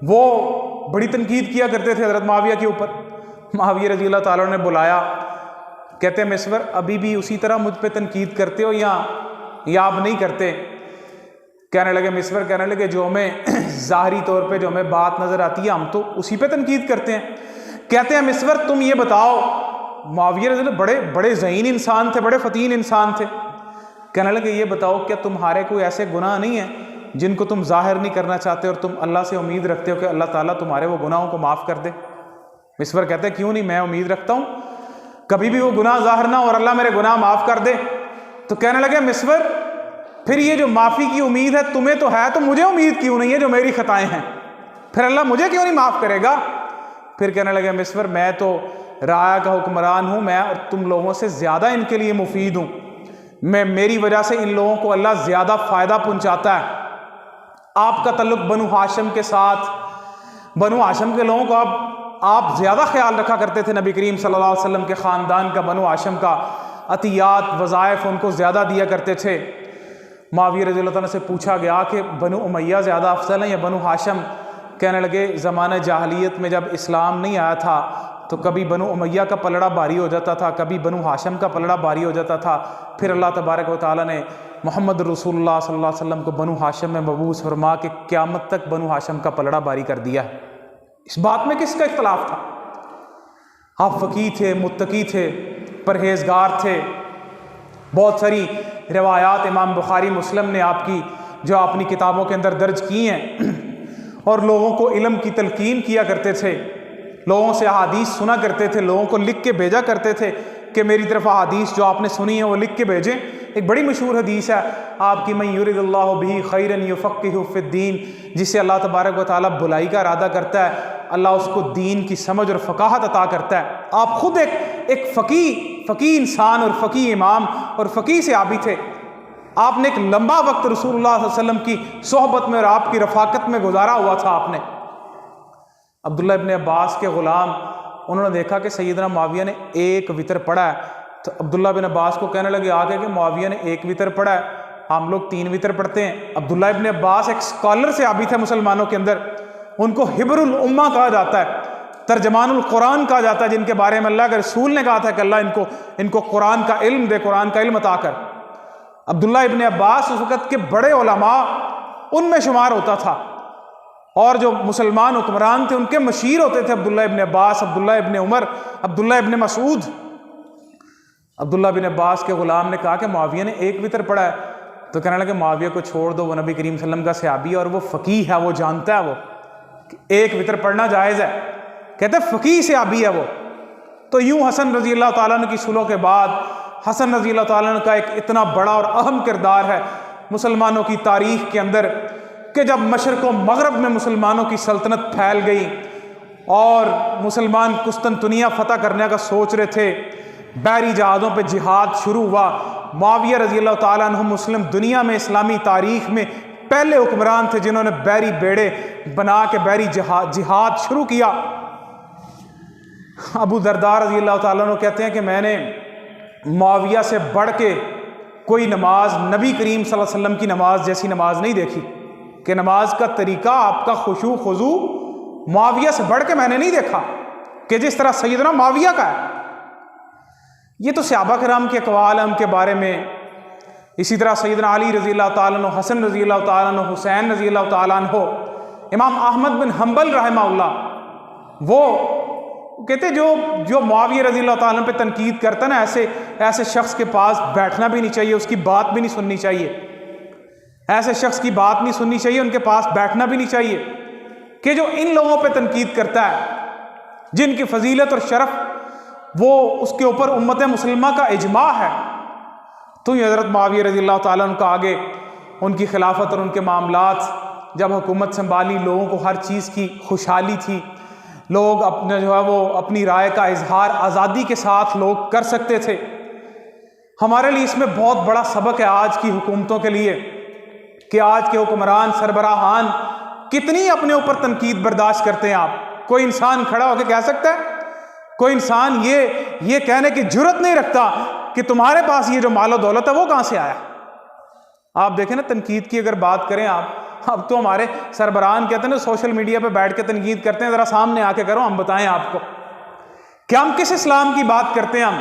وہ بڑی تنقید کیا کرتے تھے حضرت معاویہ کے اوپر۔ معاویہ رضی اللہ تعالیٰ نے بلایا، کہتے ہیں مسور ابھی بھی اسی طرح مجھ پہ تنقید کرتے ہو یا آپ نہیں کرتے؟ کہنے لگے، مسور کہنے لگے جو ہمیں ظاہری طور پہ جو ہمیں بات نظر آتی ہے ہم تو اسی پہ تنقید کرتے ہیں۔ کہتے ہیں مسور تم یہ بتاؤ، معاویہ رضی اللہ بڑے ذہین انسان تھے، بڑے فتین انسان تھے، کہنے لگے یہ بتاؤ کیا تمہارے کوئی ایسے گناہ نہیں ہیں جن کو تم ظاہر نہیں کرنا چاہتے اور تم اللہ سے امید رکھتے ہو کہ اللہ تعالیٰ تمہارے وہ گناہوں کو معاف کر دے؟ مسور کہتے ہیں کیوں نہیں، میں امید رکھتا ہوں کبھی بھی وہ گناہ ظاہر نہ ہو اور اللہ میرے گناہ معاف کر دے۔ تو کہنے لگے مسور پھر یہ جو معافی کی امید ہے تمہیں تو ہے، تو مجھے امید کیوں نہیں ہے جو میری خطائیں ہیں؟ پھر اللہ مجھے کیوں نہیں معاف کرے گا؟ پھر کہنے لگے مسور میں تو رعایا کا حکمران ہوں، میں اور تم لوگوں سے زیادہ ان کے لیے مفید ہوں، میری وجہ سے ان لوگوں کو اللہ زیادہ فائدہ پہنچاتا ہے۔ آپ کا تعلق بنو ہاشم کے ساتھ، بنو ہاشم کے لوگوں کو آپ زیادہ خیال رکھا کرتے تھے، نبی کریم صلی اللہ علیہ وسلم کے خاندان کا، بنو ہاشم کا عطیات وظائف ان کو زیادہ دیا کرتے تھے۔ معاویہ رضی اللہ عنہ سے پوچھا گیا کہ بنو امیہ زیادہ افضل ہیں یا بنو ہاشم؟ کہنے لگے زمانہ جاہلیت میں جب اسلام نہیں آیا تھا تو کبھی بنو امیہ کا پلڑا بھاری ہو جاتا تھا، کبھی بنو ہاشم کا پلڑا بھاری ہو جاتا تھا، پھر اللہ تبارک و تعالیٰ نے محمد رسول اللہ صلی اللہ علیہ وسلم کو بنو ہاشم میں مبعوث فرما کے قیامت تک بنو ہاشم کا پلڑا بھاری کر دیا ہے۔ اس بات میں کس کا اختلاف تھا؟ آپ فقیہ تھے، متقی تھے، پرہیزگار تھے۔ بہت ساری روایات امام بخاری مسلم نے آپ کی جو اپنی کتابوں کے اندر درج کی ہیں، اور لوگوں کو علم کی تلقین کیا کرتے تھے، لوگوں سے احادیث سنا کرتے تھے، لوگوں کو لکھ کے بھیجا کرتے تھے کہ میری طرف احادیث جو آپ نے سنی ہیں وہ لکھ کے بھیجیں۔ ایک بڑی مشہور حدیث ہے آپ کی، من یرد اللہ بہ خیرا یفقہہ فی الدین، جس سے اللہ تبارک و تعالیٰ بھلائی کا ارادہ کرتا ہے اللہ اس کو دین کی سمجھ اور فقاہت عطا کرتا ہے۔ آپ خود ایک فقیہ انسان اور فقیہ امام اور فقیہ صحابی تھے۔ آپ نے ایک لمبا وقت رسول اللہ صلی اللہ علیہ وسلم کی صحبت میں اور آپ کی رفاقت میں گزارا ہوا تھا آپ نے۔ عبداللہ ابن عباس کے غلام، انہوں نے دیکھا کہ سیدنا معاویہ نے ایک وتر پڑھا ہے، تو عبداللہ بن عباس کو کہنے لگے آگے کہ معاویہ نے ایک وتر پڑھا ہے، ہم لوگ 3 وتر پڑھتے ہیں۔ عبداللہ ابن عباس ایک اسکالر صحابی تھے مسلمانوں کے اندر، ان کو حبر الامہ کہا جاتا ہے، ترجمان القرآن کہا جاتا ہے، جن کے بارے میں اللہ کے رسول نے کہا تھا کہ اللہ ان کو قرآن کا علم دے، قرآن کا علم عطا کر۔ عبداللہ ابن عباس اس وقت کے بڑے علماء ان میں شمار ہوتا تھا، اور جو مسلمان حکمران تھے ان کے مشیر ہوتے تھے عبداللہ ابن عباس، عبداللہ ابن عمر، عبداللہ ابن مسعود۔ عبداللہ بن عباس کے غلام نے کہا کہ معاویہ نے ایک وتر پڑھا ہے، تو کہنے لگے معاویہ کو چھوڑ دو، وہ نبی کریم صلی اللہ علیہ وسلم کا صحابی ہے اور وہ فقیہ ہے، وہ جانتا ہے وہ کہ ایک وتر پڑھنا جائز ہے، کہتے ہیں فقیہ صحابی ہے وہ۔ تو یوں حسن رضی اللہ تعالیٰ عنہ کی صلح کے بعد، حسن رضی اللہ تعالیٰ عنہ کا ایک اتنا بڑا اور اہم کردار ہے مسلمانوں کی تاریخ کے اندر کہ جب مشرق و مغرب میں مسلمانوں کی سلطنت پھیل گئی اور مسلمان قسطنطنیہ فتح کرنے کا سوچ رہے تھے، بحری جہازوں پہ جہاد شروع ہوا۔ معاویہ رضی اللہ تعالیٰ عنہ مسلم دنیا میں اسلامی تاریخ میں پہلے حکمران تھے جنہوں نے بحری بیڑے بنا کے بحری جہاد شروع کیا۔ ابو درداء رضی اللہ تعالیٰ عنہ کہتے ہیں کہ میں نے معاویہ سے بڑھ کے کوئی نماز نبی کریم صلی اللہ علیہ وسلم کی نماز جیسی نماز نہیں دیکھی، کہ نماز کا طریقہ، آپ کا خشوع خضوع معاویہ سے بڑھ کے میں نے نہیں دیکھا کہ جس طرح سیدنا معاویہ کا ہے۔ یہ تو صحابہ کرام کے اقوال ہیں ان کے بارے میں۔ اسی طرح سیدنا علی رضی اللہ تعالیٰ عنہ، حسن رضی اللہ تعالیٰ عنہ، حسین رضی اللہ تعالیٰ عنہ، امام احمد بن حنبل رحمہ اللہ، وہ کہتے جو معاویہ رضی اللہ تعالیٰ عنہ پہ تنقید کرتا ہے نا، ایسے شخص کے پاس بیٹھنا بھی نہیں چاہیے، اس کی بات بھی نہیں سننی چاہیے، ایسے شخص کی بات نہیں سننی چاہیے، ان کے پاس بیٹھنا بھی نہیں چاہیے، کہ جو ان لوگوں پہ تنقید کرتا ہے جن کی فضیلت اور شرف وہ اس کے اوپر امت مسلمہ کا اجماع ہے۔ تو یہ حضرت معاویہ رضی اللہ تعالیٰ عنہ کا آگے ان کی خلافت اور ان کے معاملات جب حکومت سنبھالی، لوگوں کو ہر چیز کی خوشحالی تھی، لوگ اپنے اپنی رائے کا اظہار آزادی کے ساتھ لوگ کر سکتے تھے۔ ہمارے لیے اس میں بہت بڑا سبق ہے آج کی حکومتوں کے لیے کہ آج کے حکمران سربراہان کتنی اپنے اوپر تنقید برداشت کرتے ہیں۔ آپ کوئی انسان کھڑا ہو کے کہہ سکتا ہے، کوئی انسان یہ کہنے کی جرت نہیں رکھتا کہ تمہارے پاس یہ جو مال و دولت ہے وہ کہاں سے آیا۔ آپ دیکھیں نا، تنقید کی اگر بات کریں آپ، اب تو ہمارے سربراہان کہتے ہیں نا سوشل میڈیا پہ بیٹھ کے تنقید کرتے ہیں، ذرا سامنے آ کے کرو، ہم بتائیں آپ کو کہ ہم کس اسلام کی بات کرتے ہیں، ہم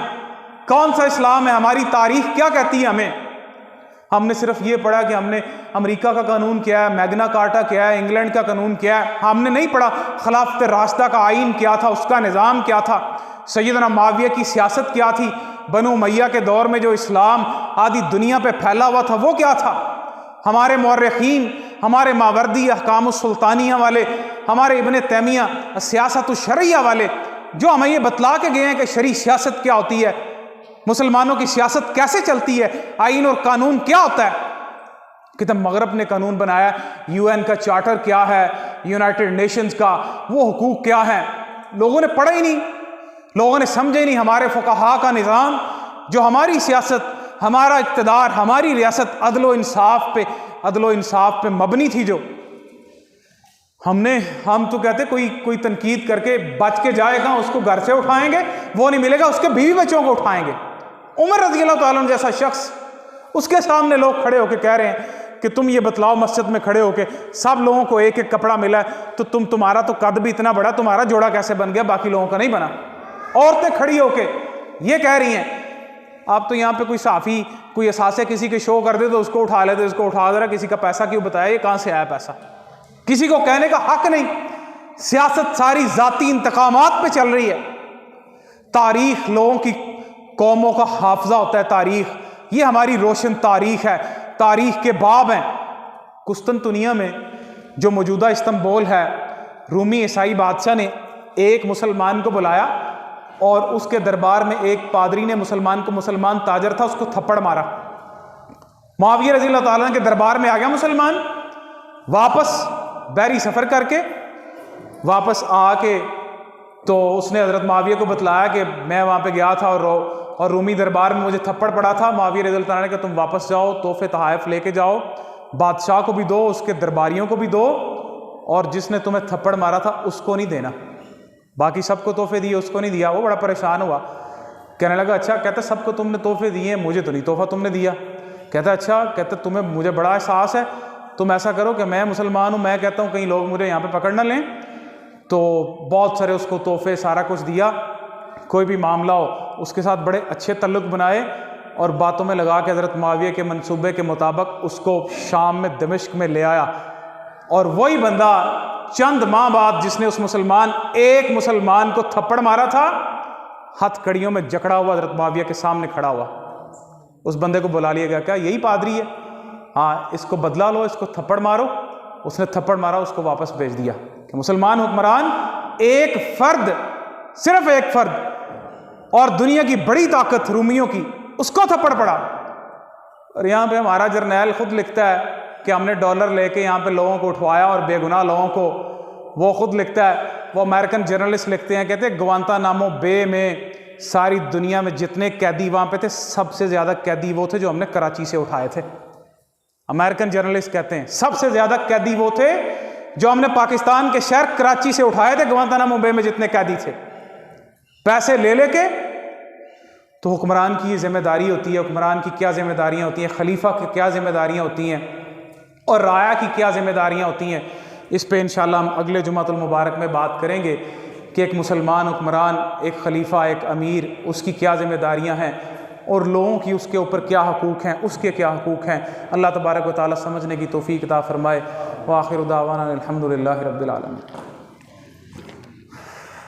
کون سا اسلام ہے، ہماری تاریخ کیا کہتی ہے ہم نے صرف یہ پڑھا کہ ہم نے امریکہ کا قانون کیا ہے، میگنا کارٹا کیا ہے، انگلینڈ کا قانون کیا ہے، ہم نے نہیں پڑھا خلافت راشدہ کا آئین کیا تھا، اس کا نظام کیا تھا، سیدنا معاویہ کی سیاست کیا تھی، بنو امیہ کے دور میں جو اسلام آدھی دنیا پہ پھیلا ہوا تھا وہ کیا تھا۔ ہمارے مورخین، ہمارے ماوردی احکام السلطانیہ والے، ہمارے ابن تیمیہ سیاست الشرعیہ والے جو ہمیں یہ بتلا کے گئے ہیں کہ شرعی سیاست کیا ہوتی ہے، مسلمانوں کی سیاست کیسے چلتی ہے، آئین اور قانون کیا ہوتا ہے، کتنا مغرب نے قانون بنایا، UN کا چارٹر کیا ہے، یونائٹڈ نیشنز کا وہ حقوق کیا ہیں، لوگوں نے پڑھا ہی نہیں، لوگوں نے سمجھے ہی نہیں۔ ہمارے فقہاء کا نظام، جو ہماری سیاست، ہمارا اقتدار، ہماری ریاست عدل و انصاف پہ مبنی تھی، جو ہم تو کہتے کوئی تنقید کر کے بچ کے جائے گا اس کو گھر سے اٹھائیں گے، وہ نہیں ملے گا، اس کے بیوی بچوں کو اٹھائیں گے۔ عمر رضی اللہ تعالیٰ عنہ جیسا شخص، اس کے سامنے لوگ کھڑے ہو کے کہہ رہے ہیں کہ تم یہ بتلاؤ، مسجد میں کھڑے ہو کے سب لوگوں کو ایک ایک کپڑا ملا ہے تو تمہارا تو قد بھی اتنا بڑا، تمہارا جوڑا کیسے بن گیا، باقی لوگوں کا نہیں بنا؟ عورتیں کھڑی ہو کے یہ کہہ رہی ہیں۔ آپ تو یہاں پہ کوئی صحافی کوئی اثاثے کسی کے شو کر دے تو اس کو اٹھا لیتے، اس کو اٹھا دے رہا، کسی کا پیسہ کیوں بتایا، یہ کہاں سے آیا پیسہ، کسی کو کہنے کا حق نہیں۔ سیاست ساری ذاتی انتقامات پہ چل رہی ہے۔ تاریخ لوگوں کی، قوموں کا حافظہ ہوتا ہے تاریخ، یہ ہماری روشن تاریخ ہے، تاریخ کے باب ہیں۔ قسطنطنیہ میں جو موجودہ استنبول ہے، رومی عیسائی بادشاہ نے ایک مسلمان کو بلایا اور اس کے دربار میں ایک پادری نے مسلمان تاجر تھا، اس کو تھپڑ مارا۔ معاویہ رضی اللہ تعالیٰ کے دربار میں آ گیا مسلمان، واپس بحری سفر کر کے واپس آ کے تو اس نے حضرت معاویہ کو بتلایا کہ میں وہاں پہ گیا تھا اور رومی دربار میں مجھے تھپڑ پڑا تھا۔ معاویہ رضی اللہ تعالیٰ نے کہا تم واپس جاؤ، تحفے تحائف لے کے جاؤ، بادشاہ کو بھی دو، اس کے درباریوں کو بھی دو، اور جس نے تمہیں تھپڑ مارا تھا اس کو نہیں دینا۔ باقی سب کو تحفے دیے، اس کو نہیں دیا۔ وہ بڑا پریشان ہوا، کہنے لگا اچھا، کہتا سب کو تم نے تحفے دیے ہیں، مجھے تو نہیں تحفہ تم نے دیا۔ کہتا اچھا، کہتا مجھے بڑا احساس ہے، تم ایسا کرو کہ میں مسلمان ہوں، میں کہتا ہوں کہیں لوگ مجھے یہاں پہ پکڑ نہ لیں، تو بہت سارے اس کو تحفے سارا کچھ دیا۔ کوئی بھی معاملہ ہو اس کے ساتھ بڑے اچھے تعلق بنائے اور باتوں میں لگا کے حضرت معاویہ کے منصوبے کے مطابق اس کو شام میں دمشق میں لے آیا۔ اور وہی بندہ چند ماہ بعد جس نے ایک مسلمان کو تھپڑ مارا تھا، ہتھ کڑیوں میں جکڑا ہوا حضرت معاویہ کے سامنے کھڑا ہوا۔ اس بندے کو بلا لیا گیا، کیا یہی پادری ہے؟ ہاں، اس کو بدلا لو، اس کو تھپڑ مارو۔ اس نے تھپڑ مارا، اس کو واپس بھیج دیا کہ مسلمان حکمران، ایک فرد، صرف ایک فرد، اور دنیا کی بڑی طاقت رومیوں کی، اس کو تھپڑ پڑا۔ اور یہاں پہ ہمارا جرنیل خود لکھتا ہے کہ ہم نے ڈالر لے کے یہاں پہ لوگوں کو اٹھوایا اور بے گناہ لوگوں کو، وہ خود لکھتا ہے، وہ امریکن جرنلسٹ لکھتے ہیں، کہتے ہیں گوانتانامو بے میں ساری دنیا میں جتنے قیدی وہاں پہ تھے، سب سے زیادہ قیدی وہ تھے جو ہم نے کراچی سے اٹھائے تھے۔ امریکن جرنلسٹ کہتے ہیں سب سے زیادہ قیدی وہ تھے جو ہم نے پاکستان کے شہر کراچی سے اٹھائے تھے، گوانتانامو بے میں جتنے قیدی تھے، پیسے لے لے کے۔ تو حکمران کی یہ ذمہ داری ہوتی ہے، حکمران کی کیا ذمہ داریاں ہوتی ہیں، خلیفہ کی کیا ذمہ داریاں ہوتی ہیں، اور رعایا کی کیا ذمہ داریاں ہوتی ہیں۔ اس پہ انشاءاللہ ہم اگلے جمعۃ المبارک میں بات کریں گے کہ ایک مسلمان حکمران، ایک خلیفہ، ایک امیر، اس کی کیا ذمہ داریاں ہیں اور لوگوں کی اس کے اوپر کیا حقوق ہیں، اس کے کیا حقوق ہیں۔ اللہ تبارک و تعالیٰ سمجھنے کی توفیق عطا فرمائے۔ وآخر دعوانا الحمد للہ رب العالمین۔